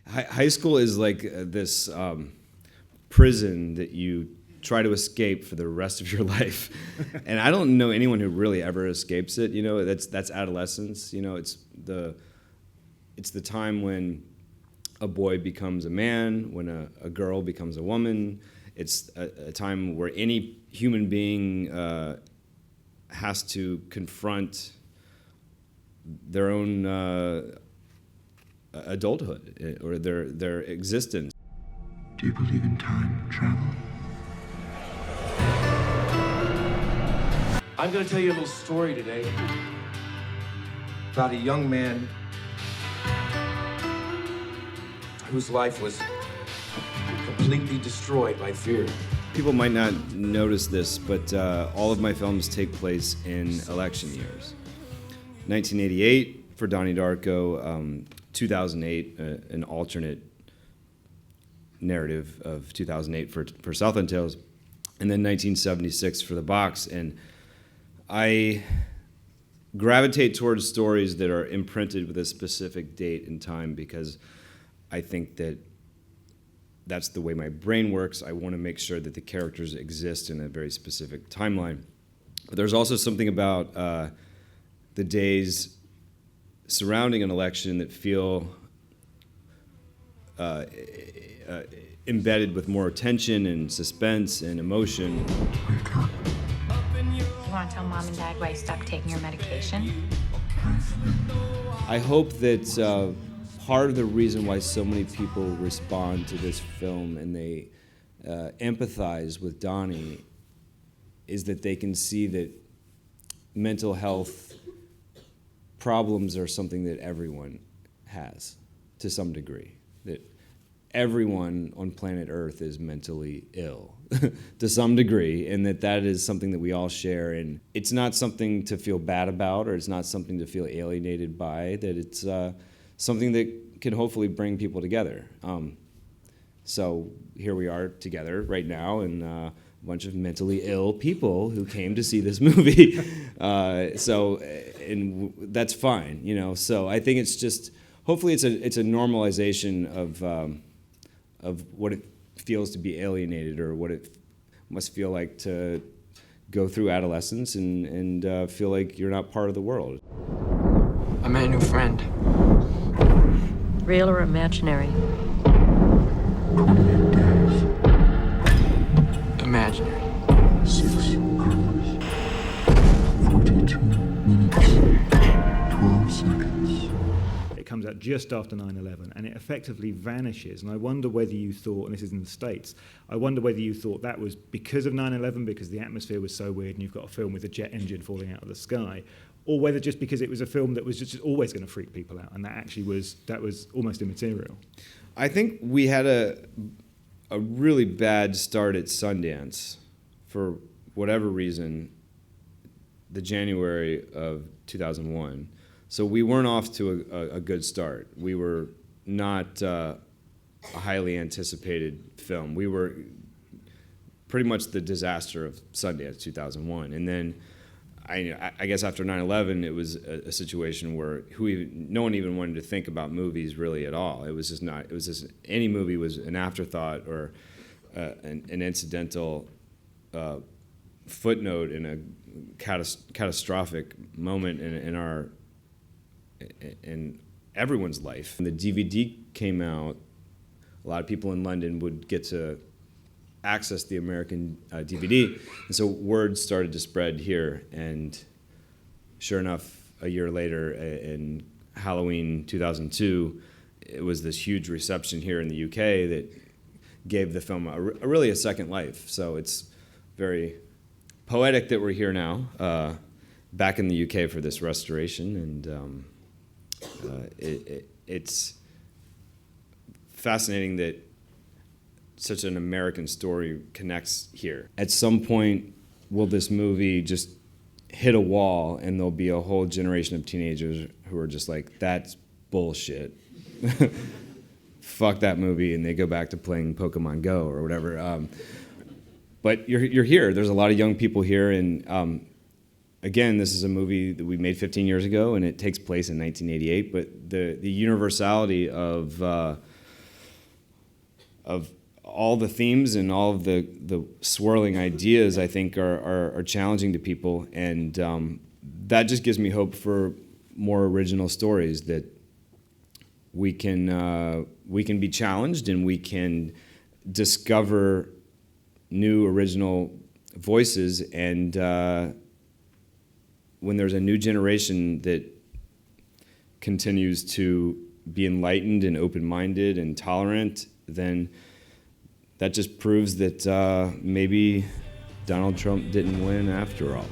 High school is like this prison that you try to escape for the rest of your life. And I don't know anyone who really ever escapes it. You know, that's adolescence. You know, it's the time when a boy becomes a man, when a girl becomes a woman. It's a time where any human being has to confront their own adulthood or their existence. Do you believe in time travel? I'm going to tell you a little story today about a young man whose life was completely destroyed by fear. People might not notice this, but all of my films take place in election years. 1988 for Donnie Darko, 2008, an alternate narrative of 2008 for Southland Tales, and then 1976 for The Box. And I gravitate towards stories that are imprinted with a specific date and time because I think that that's the way my brain works. I want to make sure that the characters exist in a very specific timeline. But there's also something about the days surrounding an election that feel embedded with more tension and suspense and emotion. You want to tell Mom and Dad why you stopped taking your medication? I hope that part of the reason why so many people respond to this film and they empathize with Donnie is that they can see that mental health problems are something that everyone has to some degree. That everyone on planet Earth is mentally ill to some degree, and that is something that we all share. And it's not something to feel bad about, or it's not something to feel alienated by, that it's something that can hopefully bring people together. So here we are together right now, and a bunch of mentally ill people who came to see this movie. And that's fine, you know. So I think it's just, hopefully it's a normalization of what it feels to be alienated, or what it must feel like to go through adolescence and feel like you're not part of the world. I met a new friend. Real or imaginary? 28 days, Imaginary. 6 hours, 42 minutes, 12 seconds. It comes out just after 9/11, and it effectively vanishes. And I wonder whether you thought, and this is in the States, I wonder whether you thought that was because of 9/11, because the atmosphere was so weird and you've got a film with a jet engine falling out of the sky, or whether just because it was a film that was just always going to freak people out, and that was almost immaterial. I think we had a really bad start at Sundance for whatever reason, the January of 2001. So we weren't off to a good start. We were not a highly anticipated film. We were pretty much the disaster of Sundance 2001. And then I guess after 9/11, it was a situation where no one even wanted to think about movies really at all. It was just any movie was an afterthought or an incidental footnote in a catastrophic moment in everyone's life. When the DVD came out, a lot of people in London would get to access the American DVD, and so word started to spread here. And sure enough, a year later, in Halloween 2002, it was this huge reception here in the UK that gave the film really a second life. So it's very poetic that we're here now, back in the UK for this restoration, and it's fascinating that such an American story connects here. At some point, will this movie just hit a wall and there'll be a whole generation of teenagers who are just like, that's bullshit. Fuck that movie, and they go back to playing Pokemon Go or whatever. But you're here. There's a lot of young people here, and again, this is a movie that we made 15 years ago, and it takes place in 1988, but the universality of all the themes and all of the swirling ideas, I think, are challenging to people, and that just gives me hope for more original stories, that we can be challenged and we can discover new original voices, and when there's a new generation that continues to be enlightened and open-minded and tolerant, then that just proves that maybe Donald Trump didn't win after all.